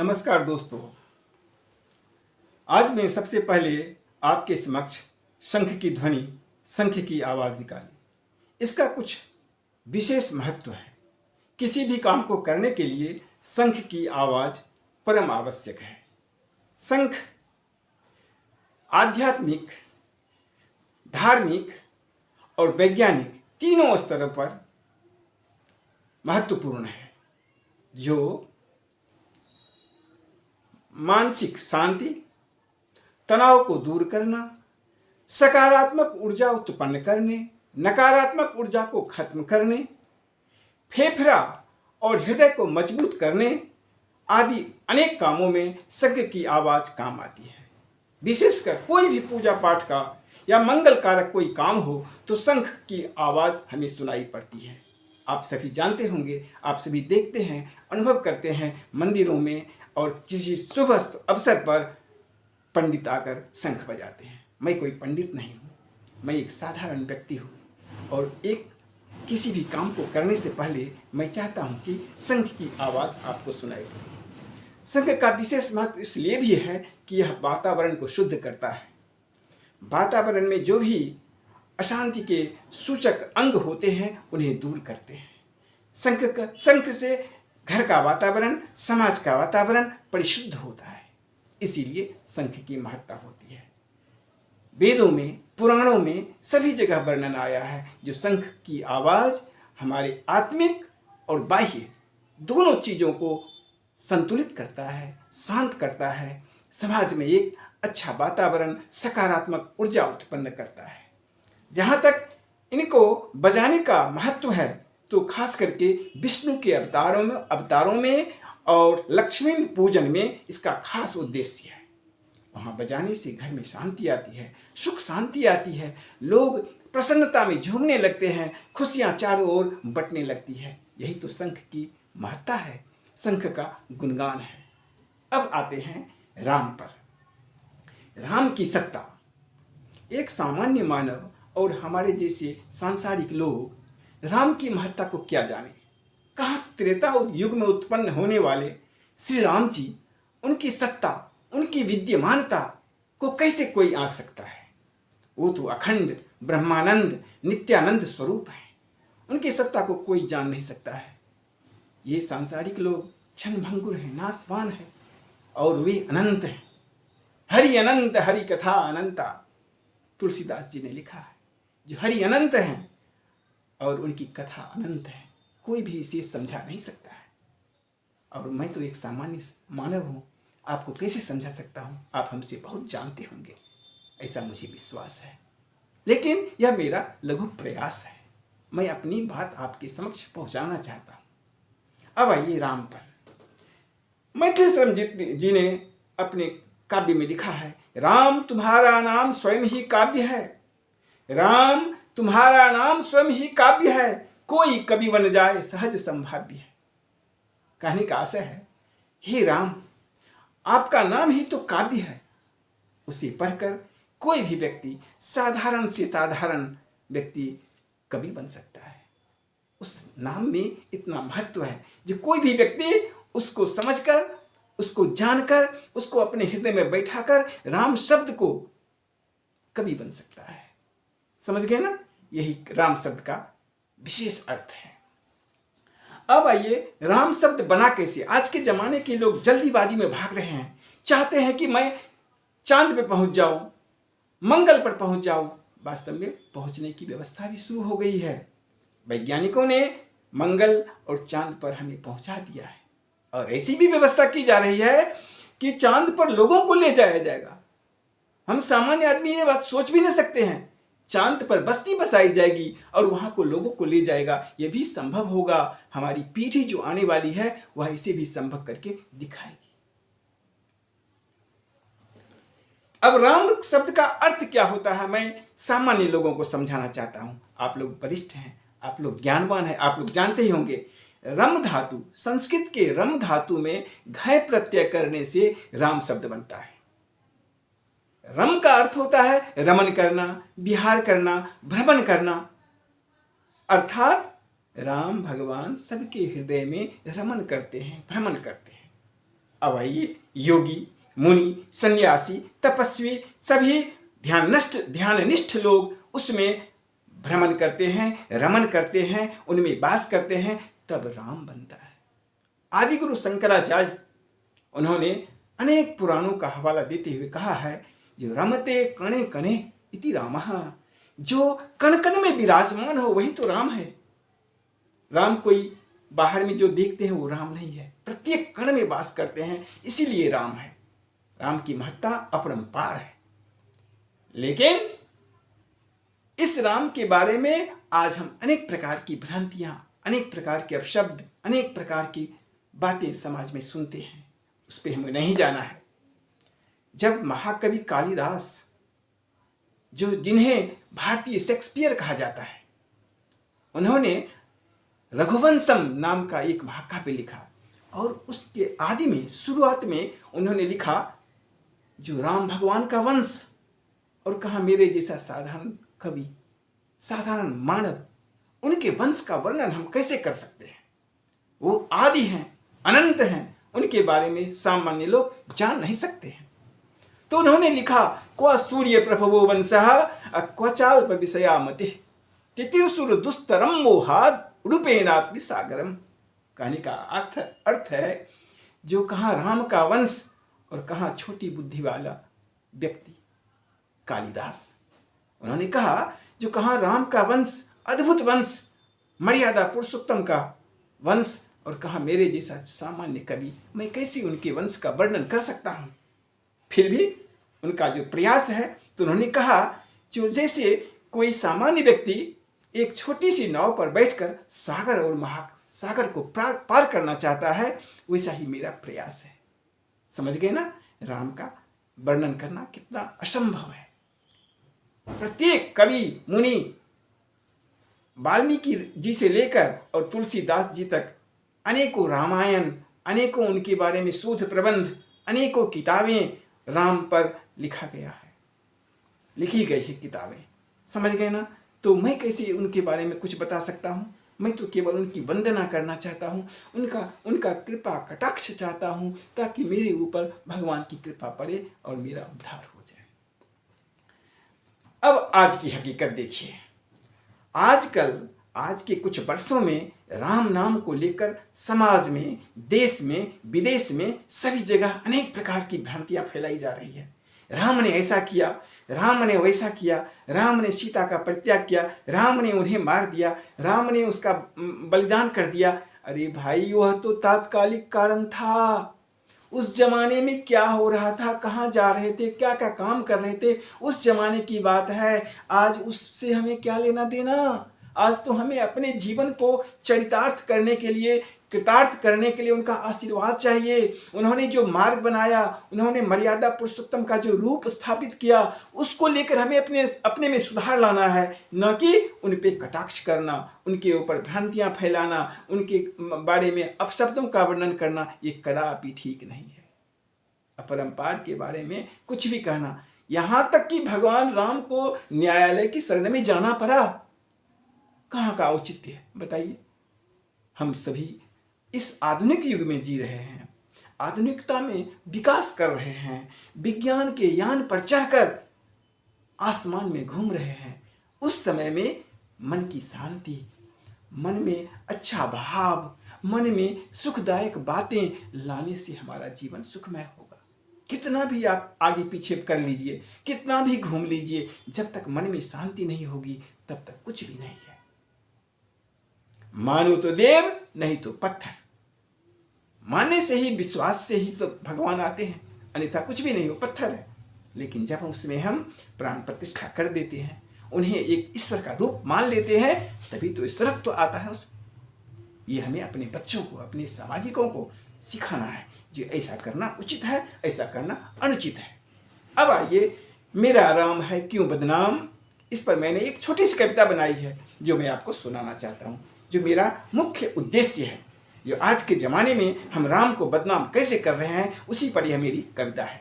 नमस्कार दोस्तों। आज मैं सबसे पहले आपके समक्ष शंख की ध्वनि, शंख की आवाज़ निकाली। इसका कुछ विशेष महत्व है। किसी भी काम को करने के लिए शंख की आवाज़ परम आवश्यक है। शंख आध्यात्मिक, धार्मिक और वैज्ञानिक तीनों स्तरों पर महत्वपूर्ण है, जो मानसिक शांति, तनाव को दूर करना, सकारात्मक ऊर्जा उत्पन्न करने, नकारात्मक ऊर्जा को खत्म करने, फेफड़ा और हृदय को मजबूत करने आदि अनेक कामों में शंख की आवाज़ काम आती है। विशेषकर कोई भी पूजा पाठ का या मंगल कारक कोई काम हो तो शंख की आवाज़ हमें सुनाई पड़ती है। आप सभी जानते होंगे, आप सभी देखते हैं, अनुभव करते हैं, मंदिरों में और किसी शुभ अवसर पर पंडित आकर शंख बजाते हैं। मैं कोई पंडित नहीं हूँ, मैं एक साधारण व्यक्ति हूँ और किसी भी काम को करने से पहले मैं चाहता हूँ कि शंख की आवाज़ आपको सुनाई पड़े। शंख का विशेष महत्व इसलिए भी है कि यह वातावरण को शुद्ध करता है। वातावरण में जो भी अशांति के सूचक अंग होते हैं उन्हें दूर करते हैं। शंख से घर का वातावरण, समाज का वातावरण परिशुद्ध होता है। इसीलिए शंख की महत्ता होती है। वेदों में, पुराणों में सभी जगह वर्णन आया है जो शंख की आवाज़ हमारे आत्मिक और बाह्य दोनों चीज़ों को संतुलित करता है, शांत करता है, समाज में एक अच्छा वातावरण, सकारात्मक ऊर्जा उत्पन्न करता है। जहाँ तक इनको बजाने का महत्व है तो खास करके विष्णु के अवतारों में और लक्ष्मी पूजन में इसका खास उद्देश्य है। वहाँ बजाने से घर में शांति आती है, सुख शांति आती है, लोग प्रसन्नता में झूमने लगते हैं, खुशियाँ चारों ओर बंटने लगती है। यही तो शंख की महत्ता है, शंख का गुणगान है। अब आते हैं राम पर। राम की सत्ता। एक सामान्य मानव और हमारे जैसे सांसारिक लोग राम की महत्ता को क्या जाने। कहाँ त्रेता युग में उत्पन्न होने वाले श्री राम जी, उनकी सत्ता, उनकी विद्यमानता को कैसे कोई आंक सकता है। वो तो अखंड ब्रह्मानंद नित्यानंद स्वरूप है। उनकी सत्ता को कोई जान नहीं सकता है। ये सांसारिक लोग क्षणभंगुर हैं, नाशवान हैं और वे अनंत हैं। हरि अनंत हरि कथा अनंता, तुलसीदास जी ने लिखा है। जो हरि अनंत हैं और उनकी कथा अनंत है, कोई भी इसे समझा नहीं सकता है। और मैं तो एक सामान्य मानव हूँ, आपको कैसे समझा सकता हूँ। आप हमसे बहुत जानते होंगे, ऐसा मुझे विश्वास है। लेकिन यह मेरा लघु प्रयास है, मैं अपनी बात आपके समक्ष पहुँचाना चाहता हूँ। अब आइए राम पर। मैथिली शरण जी ने अपने काव्य में लिखा है, राम तुम्हारा नाम स्वयं ही काव्य है। राम तुम्हारा नाम स्वयं ही काव्य है, कोई कवि बन जाए सहज संभाव्य है। कहने का आशय है, हे राम, आपका नाम ही तो काव्य है। उसे पढ़कर कोई भी व्यक्ति, साधारण से साधारण व्यक्ति कवि बन सकता है। उस नाम में इतना महत्व है जो कोई भी व्यक्ति उसको समझकर, उसको जानकर, उसको अपने हृदय में बैठाकर राम शब्द को कवि बन सकता है। समझ गए ना? यही राम शब्द का विशेष अर्थ है। अब आइए, राम शब्द बना कैसे। आज के जमाने के लोग जल्दीबाजी में भाग रहे हैं, चाहते हैं कि मैं चांद पे पहुंच जाऊं, मंगल पर पहुंच जाऊं। वास्तव में पहुंचने की व्यवस्था भी शुरू हो गई है। वैज्ञानिकों ने मंगल और चांद पर हमें पहुंचा दिया है और ऐसी भी व्यवस्था की जा रही है कि चांद पर लोगों को ले जाया जाएगा। हम सामान्य आदमी ये बात सोच भी नहीं सकते हैं। चांद पर बस्ती बसाई जाएगी और वहां को लोगों को ले जाएगा। यह भी संभव होगा। हमारी पीढ़ी जो आने वाली है वह इसे भी संभव करके दिखाएगी। अब राम शब्द का अर्थ क्या होता है, मैं सामान्य लोगों को समझाना चाहता हूं। आप लोग वरिष्ठ हैं, आप लोग ज्ञानवान हैं, आप लोग जानते ही होंगे। रम धातु, संस्कृत के रम धातु में घय प्रत्यय करने से राम शब्द बनता है। रम का अर्थ होता है रमन करना, विहार करना, भ्रमण करना। अर्थात राम भगवान सबके हृदय में रमन करते हैं, भ्रमण करते हैं। अब आइए, योगी, मुनि, सन्यासी, तपस्वी, सभी ध्याननिष्ठ लोग उसमें भ्रमण करते हैं, रमन करते हैं, उनमें वास करते हैं, तब राम बनता है। आदि गुरु शंकराचार्य उन्होंने अनेक पुराणों का हवाला देते हुए कहा है, जो रमते कणे कणे इति रामः, जो कण कण में विराजमान हो वही तो राम है। राम कोई बाहर में जो देखते हैं वो राम नहीं है, प्रत्येक कण में वास करते हैं, इसीलिए राम है। राम की महत्ता अपरंपार है। लेकिन इस राम के बारे में आज हम अनेक प्रकार की भ्रांतियां, अनेक प्रकार के अपशब्द, अनेक प्रकार की बातें समाज में सुनते हैं, उस पर हमें नहीं जाना है। जब महाकवि कालिदास, जिन्हें भारतीय शेक्सपियर कहा जाता है, उन्होंने रघुवंशम नाम का एक महाकाव्य लिखा और उसके आदि में, शुरुआत में उन्होंने लिखा जो राम भगवान का वंश, और कहा मेरे जैसा साधारण कवि, साधारण मानव, उनके वंश का वर्णन हम कैसे कर सकते हैं? वो आदि हैं, अनंत हैं, उनके बारे में सामान्य लोग जान नहीं सकते हैं। तो उन्होंने लिखा, क्व सूर्य प्रभवो वंशः क्वचाल्प विषया मति तितिर्सुर दुस्तरम मोहाद रूपेणात्मि सागरम। कहने का अर्थ है, जो कहाँ राम का वंश और कहाँ छोटी बुद्धि वाला व्यक्ति कालिदास, उन्होंने कहा जो कहाँ राम का वंश, अद्भुत वंश, मर्यादा पुरुषोत्तम का वंश, और कहाँ मेरे जैसा सामान्य कवि, मैं कैसे उनके वंश का वर्णन कर सकता हूँ? फिर भी उनका जो प्रयास है, तो उन्होंने कहा जो जैसे कोई सामान्य व्यक्ति एक छोटी सी नाव पर बैठकर सागर और महासागर को पार करना चाहता है, वैसा ही मेरा प्रयास है। समझ गए ना? राम का वर्णन करना कितना असंभव है। प्रत्येक कवि, मुनि, वाल्मीकि जी से लेकर और तुलसीदास जी तक अनेकों रामायण, अनेकों उनके बारे में शोध प्रबंध, अनेकों किताबें राम पर लिखा गया है, लिखी गई है किताबें। समझ गए ना? तो मैं कैसे उनके बारे में कुछ बता सकता हूँ? मैं तो केवल उनकी वंदना करना चाहता हूँ, उनका कृपा कटाक्ष चाहता हूँ, ताकि मेरे ऊपर भगवान की कृपा पड़े और मेरा उद्धार हो जाए। अब आज की हकीकत देखिए। आज के कुछ वर्षों में राम नाम को लेकर समाज में, देश में, विदेश में, सभी जगह अनेक प्रकार की भ्रांतियां फैलाई जा रही है। राम ने ऐसा किया, राम ने वैसा किया, राम ने सीता का परित्याग किया, राम ने उन्हें मार दिया, राम ने उसका बलिदान कर दिया। अरे भाई, वह तो तात्कालिक कारण था। उस जमाने में क्या हो रहा था, कहाँ जा रहे थे, क्या क्या काम कर रहे थे, उस जमाने की बात है। आज उससे हमें क्या लेना देना? आज तो हमें अपने जीवन को चरितार्थ करने के लिए, कृतार्थ करने के लिए उनका आशीर्वाद चाहिए। उन्होंने जो मार्ग बनाया, उन्होंने मर्यादा पुरुषोत्तम का जो रूप स्थापित किया, उसको लेकर हमें अपने में सुधार लाना है, न कि उन पे कटाक्ष करना, उनके ऊपर भ्रांतियां फैलाना, उनके बारे में अपशब्दों का वर्णन करना। ये कदापि ठीक नहीं है। अपरंपार के बारे में कुछ भी कहना, यहाँ तक कि भगवान राम को न्यायालय की शरण में जाना पड़ा, कहाँ का औचित्य है बताइए? हम सभी इस आधुनिक युग में जी रहे हैं, आधुनिकता में विकास कर रहे हैं, विज्ञान के यान पर चढ़कर आसमान में घूम रहे हैं। उस समय में मन की शांति, मन में अच्छा भाव, मन में सुखदायक बातें लाने से हमारा जीवन सुखमय होगा। कितना भी आप आगे पीछे कर लीजिए, कितना भी घूम लीजिए, जब तक मन में शांति नहीं होगी तब तक कुछ भी नहीं है। मानो तो देव, नहीं तो पत्थर। मानने से ही, विश्वास से ही सब भगवान आते हैं, अन्यथा कुछ भी नहीं, हो पत्थर है। लेकिन जब उसमें हम प्राण प्रतिष्ठा कर देते हैं, उन्हें एक ईश्वर का रूप मान लेते हैं, तभी तो ईश्वरत्व तो आता है उसमें। ये हमें अपने बच्चों को, अपने सामाजिकों को सिखाना है, जो ऐसा करना उचित है, ऐसा करना अनुचित है। अब आइए, मेरा राम है क्यों बदनाम, इस पर मैंने एक छोटी सी कविता बनाई है, जो मैं आपको सुनाना चाहता हूँ, जो मेरा मुख्य उद्देश्य है। जो आज के ज़माने में हम राम को बदनाम कैसे कर रहे हैं, उसी पर यह मेरी कविता है।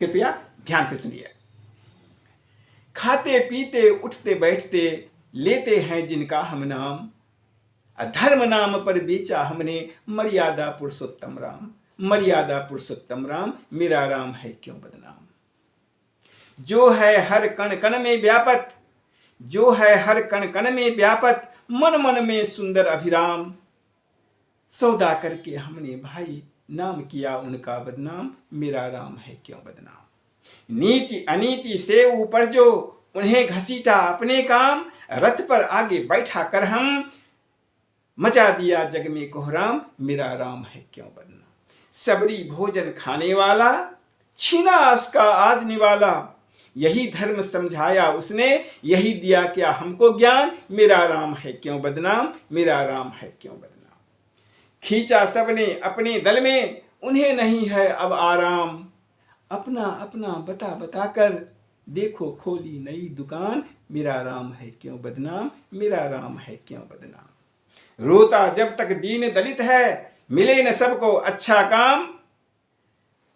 कृपया ध्यान से सुनिए। खाते पीते उठते बैठते लेते हैं जिनका हम नाम, अधर्म नाम पर बेचा हमने मर्यादा पुरुषोत्तम राम। मर्यादा पुरुषोत्तम राम, मेरा राम है क्यों बदनाम। जो है हर कण कण में व्यापत, जो है हर कण कण में व्यापत, मन मन में सुंदर अभिराम। सौदा करके हमने भाई, नाम किया उनका बदनाम, मेरा राम है क्यों बदनाम। नीति अनीति से ऊपर जो उन्हें घसीटा अपने काम, रथ पर आगे बैठा कर हम, मचा दिया जग में कोहराम, मेरा राम है क्यों बदनाम। सबरी भोजन खाने वाला, छीना उसका आज निवाला, यही धर्म समझाया उसने, यही दिया क्या हमको ज्ञान, मेरा राम है क्यों बदनाम, मेरा राम है क्यों बदनाम। खींचा सबने अपने दल में, उन्हें नहीं है अब आराम, अपना अपना बता बता कर देखो खोली नई दुकान, मेरा राम है क्यों बदनाम, मेरा राम है क्यों बदनाम। रोता जब तक दीन दलित है, मिले न सबको अच्छा काम,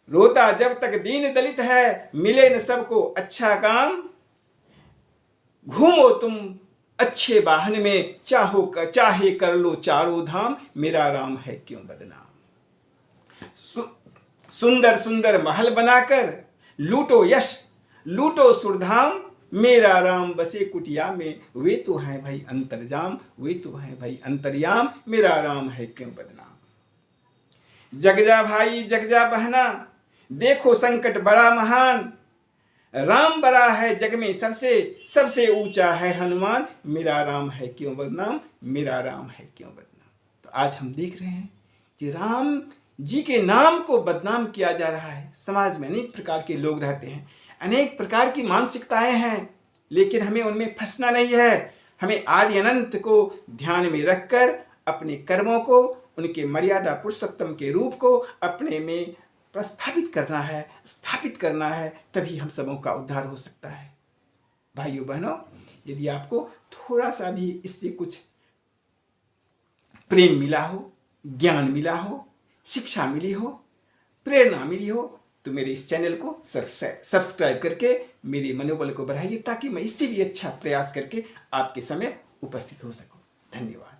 रोता जब तक दीन दलित है, मिले न सबको अच्छा काम। घूमो तुम अच्छे वाहन में, चाहे कर लो चारों धाम, मेरा राम है क्यों बदनाम। सुंदर सुंदर महल बनाकर लूटो यश, लूटो सुरधाम, मेरा राम बसे कुटिया में, वे तो हैं भाई अंतर्जाम, वे तो हैं भाई अंतर्याम, मेरा राम है क्यों बदनाम। जग जा भाई जग जा बहना, देखो संकट बड़ा महान, राम बड़ा है जग में सबसे, सबसे ऊंचा है हनुमान, मेरा राम है क्यों बदनाम, मेरा राम है क्यों बदनाम। तो आज हम देख रहे हैं कि राम जी के नाम को बदनाम किया जा रहा है। समाज में अनेक प्रकार के लोग रहते हैं, अनेक प्रकार की मानसिकताएं हैं, लेकिन हमें उनमें फंसना नहीं है। हमें आदि अनंत को ध्यान में रखकर अपने कर्मों को, उनके मर्यादा पुरुषोत्तम के रूप को अपने में प्रस्थापित करना है, स्थापित करना है, तभी हम सबों का उद्धार हो सकता है। भाइयों बहनों, यदि आपको थोड़ा सा भी इससे कुछ प्रेम मिला हो, ज्ञान मिला हो, शिक्षा मिली हो, प्रेरणा मिली हो, तो मेरे इस चैनल को सब्सक्राइब करके मेरे मनोबल को बढ़ाइए, ताकि मैं इससे भी अच्छा प्रयास करके आपके समय उपस्थित हो सकूं। धन्यवाद।